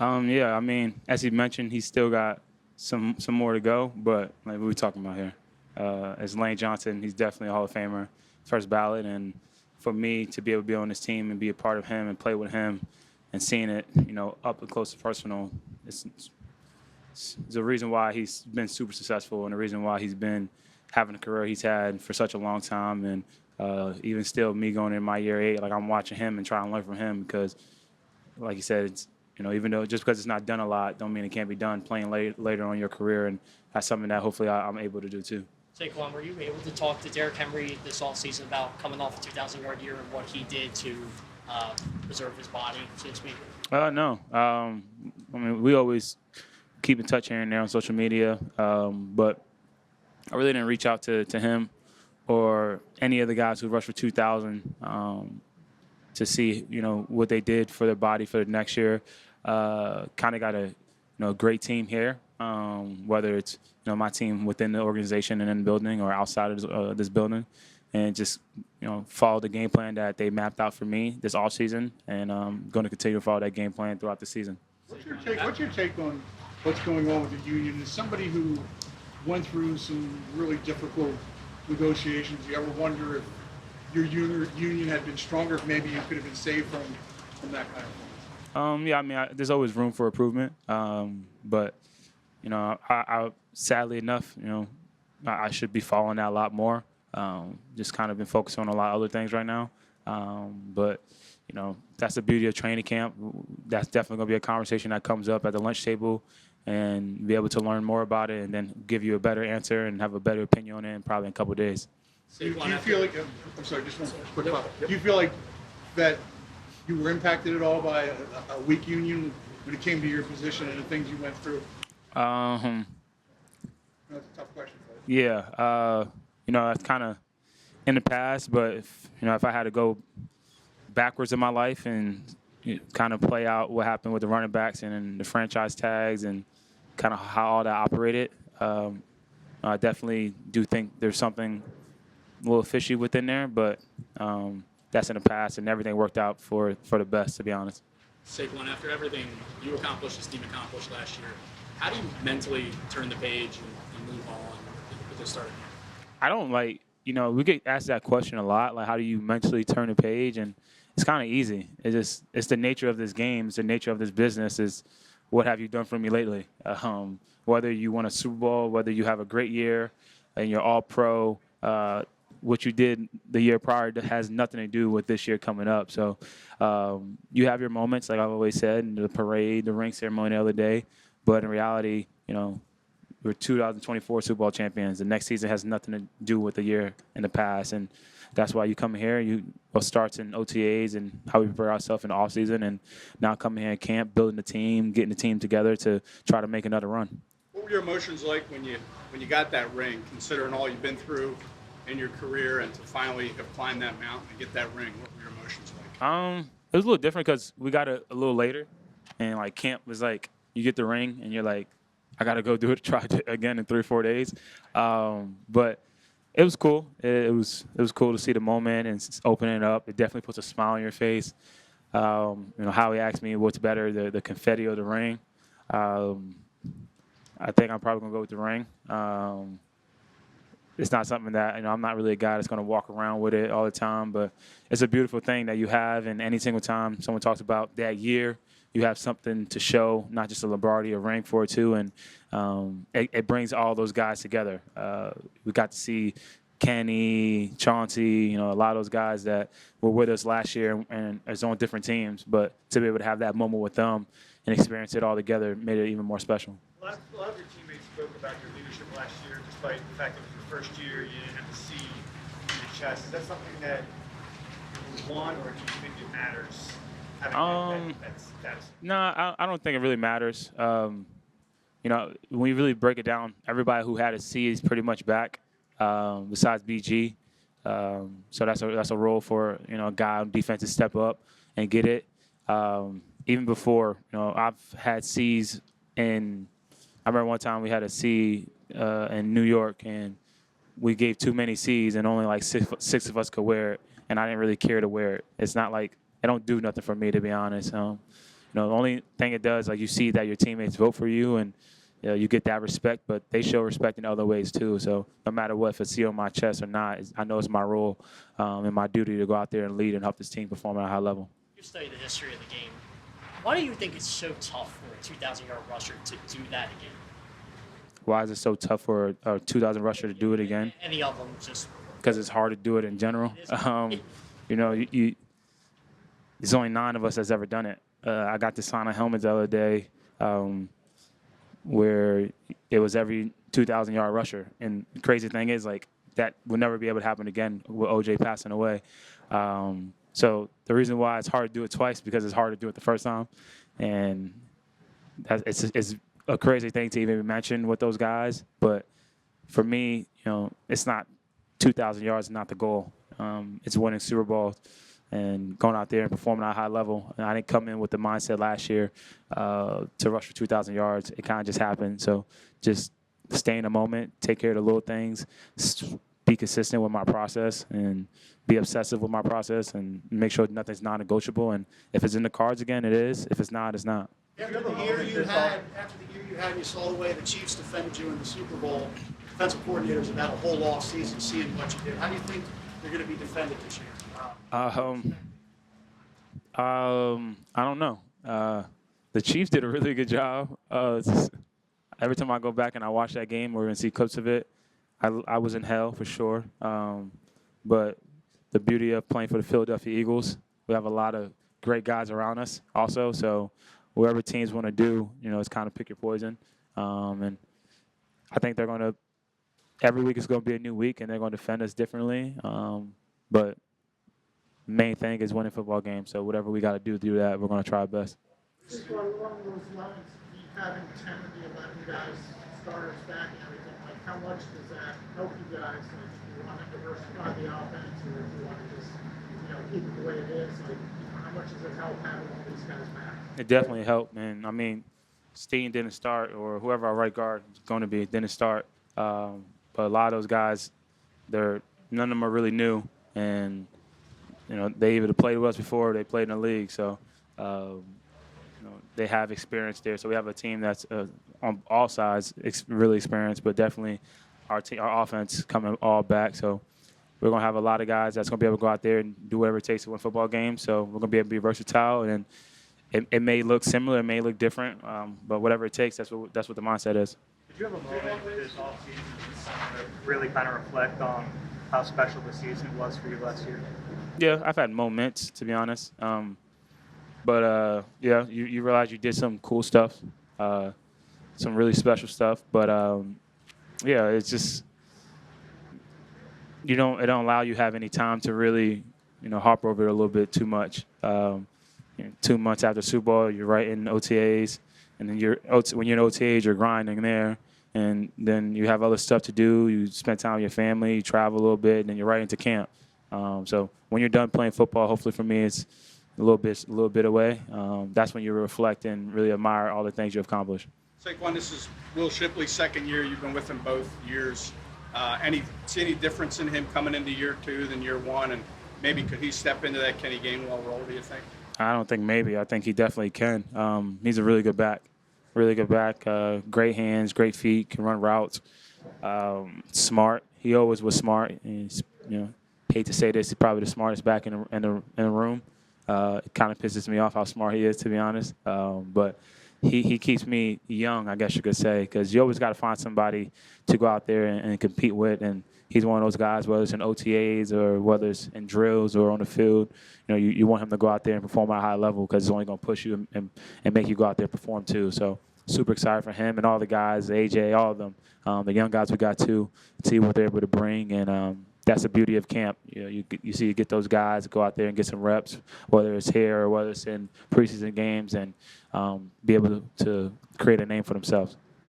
Yeah, I mean, as he mentioned, he's still got some more to go, but like what we talking about here, as Lane Johnson, he's definitely a Hall of Famer, first ballot, and for me to be able to be on this team and be a part of him and play with him and seeing it, up and close and personal, it's the reason why he's been super successful and the reason why he's been having the career he's had for such a long time. And even still, me going in my year 8, like I'm watching him and trying to learn from him because, like you said, it's, even though just because it's not done a lot, don't mean it can't be done playing later on in your career. And that's something that hopefully I'm able to do too. Saquon, were you able to talk to Derrick Henry this offseason about coming off a 2,000-yard year and what he did to preserve his body, so to speak? No. I mean, we always keep in touch here and there on social media, but I really didn't reach out to him or any of the guys who rushed for 2,000 to see, what they did for their body for the next year. Kind of got a great team here, whether it's, my team within the organization and in the building or outside of this building, and just, follow the game plan that they mapped out for me this offseason, and I'm going to continue to follow that game plan throughout the season. What's your take on what's going on with the union? As somebody who went through some really difficult negotiations, you ever wonder if your union had been stronger, if maybe you could have been saved from that kind of thing? Yeah, I mean, there's always room for improvement, but I sadly enough, I should be following that a lot more. Just kind of been focused on a lot of other things right now, but that's the beauty of training camp. That's definitely going to be a conversation that comes up at the lunch table, and be able to learn more about it, and then give you a better answer and have a better opinion on it in probably in a couple of days. Do you feel like? I'm sorry, just one quick thought. Do you feel like that you were impacted at all by a weak union when it came to your position and the things you went through? That's a tough question. Yeah, that's kind of in the past, but if I had to go backwards in my life and kind of play out what happened with the running backs and the franchise tags and kind of how all that operated, I definitely do think there's something a little fishy within there, but that's in the past, and everything worked out for the best, to be honest. Saquon, after everything you accomplished, this team accomplished last year, how do you mentally turn the page and move on with this start? I don't we get asked that question a lot, like how do you mentally turn the page, and it's kind of easy. It's the nature of this game, it's the nature of this business, is what have you done for me lately? Whether you won a Super Bowl, whether you have a great year and you're all pro, what you did the year prior has nothing to do with this year coming up. So you have your moments, like I've always said, the parade, the ring ceremony the other day. But in reality, we're 2024 Super Bowl champions. The next season has nothing to do with the year in the past. And that's why you come here. What starts in OTAs and how we prepare ourselves in the offseason, and now coming here in camp, building the team, getting the team together to try to make another run. What were your emotions like when you got that ring, considering all you've been through in your career, and to finally have climbed that mountain and get that ring? What were your emotions like? It was a little different because we got it a little later, and like camp was like you get the ring and you're like, I got to go do it, try it again in 3 or 4 days. But it was cool. It was cool to see the moment and opening it up. It definitely puts a smile on your face. Howie asked me what's better, the confetti or the ring. I think I'm probably gonna go with the ring. It's not something that, I'm not really a guy that's going to walk around with it all the time, but it's a beautiful thing that you have, and any single time someone talks about that year, you have something to show, not just a Lombardi, a ring for it too, and it brings all those guys together. We got to see Kenny, Chauncey, a lot of those guys that were with us last year and is on different teams, but to be able to have that moment with them and experience it all together made it even more special. A lot of your teammates spoke about your leadership last year, despite the fact that it was your first year, you didn't have to see your chest. Is that something that you want, or do you think it matters? That status? No, I don't think it really matters. When we really break it down, everybody who had a C is pretty much back, besides BG. So that's a role for a guy on defense to step up and get it. Even before, I've had C's in. I remember one time we had a C in New York, and we gave too many C's, and only like six of us could wear it, and I didn't really care to wear it. It's not like it don't do nothing for me, to be honest. the only thing it does, like you see that your teammates vote for you and you get that respect, but they show respect in other ways too. So no matter what, if it's on my chest or not, I know it's my role and my duty to go out there and lead and help this team perform at a high level. You study the history of the game. Why do you think it's so tough for a 2,000-yard rusher to do that again? Why is it so tough for a 2,000 rusher to do it again? Any of them, just Because it's hard to do it in general. There's only 9 of us that's ever done it. I got to sign a helmet the other day where it was every 2,000-yard rusher. And the crazy thing is, like, that will never be able to happen again with OJ passing away. So the reason why it's hard to do it twice because it's hard to do it the first time. And it's a crazy thing to even mention with those guys. But for me, it's not 2,000 yards is not the goal. It's winning Super Bowl and going out there and performing at a high level. And I didn't come in with the mindset last year to rush for 2,000 yards. It kind of just happened. So just stay in the moment, take care of the little things, be consistent with my process, and be obsessive with my process, and make sure nothing's non-negotiable. And if it's in the cards again, it is. If it's not, it's not. After the year you had, you saw the way the Chiefs defended you in the Super Bowl. Defensive coordinators have had a whole off season seeing what you did. How do you think you're going to be defended this year? I don't know. The Chiefs did a really good job. Every time I go back and I watch that game or even see clips of it, I was in hell for sure. But the beauty of playing for the Philadelphia Eagles, we have a lot of great guys around us also. So whatever teams want to do, it's kind of pick your poison. And I think they're going to – every week is going to be a new week, and they're going to defend us differently. But the main thing is winning football games. So whatever we got to do that, we're going to try our best. Just along those lines, having 10 of the 11 guys, starters back and everything, like how much does that help you guys? Like, do you want to diversify the offense, or do you want to just, keep it the way it is? Like, how much does it help having all these guys back? It definitely helped, man. I mean, Steen didn't start, or whoever our right guard is going to be didn't start. But a lot of those guys, none of them are really new, and they either played with us before or they played in the league. So, they have experience there. So we have a team that's on all sides really experienced, but definitely our offense coming all back. So we're going to have a lot of guys that's going to be able to go out there and do whatever it takes to win football games. So we're going to be able to be versatile, and it may look similar, it may look different, but whatever it takes, that's what the mindset is. Did you have a moment this offseason, this summer, to really kind of reflect on how special the season was for you last year? Yeah, I've had moments, to be honest. But you realize you did some cool stuff, some really special stuff. But it's just it don't allow you to have any time to really harp over it a little bit too much. 2 months after Super Bowl, you're right in OTAs, and then when you're in OTAs, you're grinding there, and then you have other stuff to do. You spend time with your family, you travel a little bit, and then you're right into camp. So when you're done playing football, hopefully for me, it's a little bit away. That's when you reflect and really admire all the things you've accomplished. Saquon, this is Will Shipley's second year. You've been with him both years. See any difference in him coming into year 2 than year 1? And maybe could he step into that Kenny Gainwell role, do you think? I don't think maybe. I think he definitely can. He's a really good back. Great hands, great feet, can run routes. Smart. He always was smart. He's, hate to say this, he's probably the smartest back in the room. It kind of pisses me off how smart he is, to be honest. But he keeps me young, I guess you could say, because you always got to find somebody to go out there and compete with. And he's one of those guys, whether it's in OTAs or whether it's in drills or on the field, you want him to go out there and perform at a high level because it's only going to push you and make you go out there and perform too. So super excited for him and all the guys, AJ, all of them, the young guys we got to see what they're able to bring. And that's the beauty of camp. You get those guys go out there and get some reps, whether it's here or whether it's in preseason games, and be able to create a name for themselves.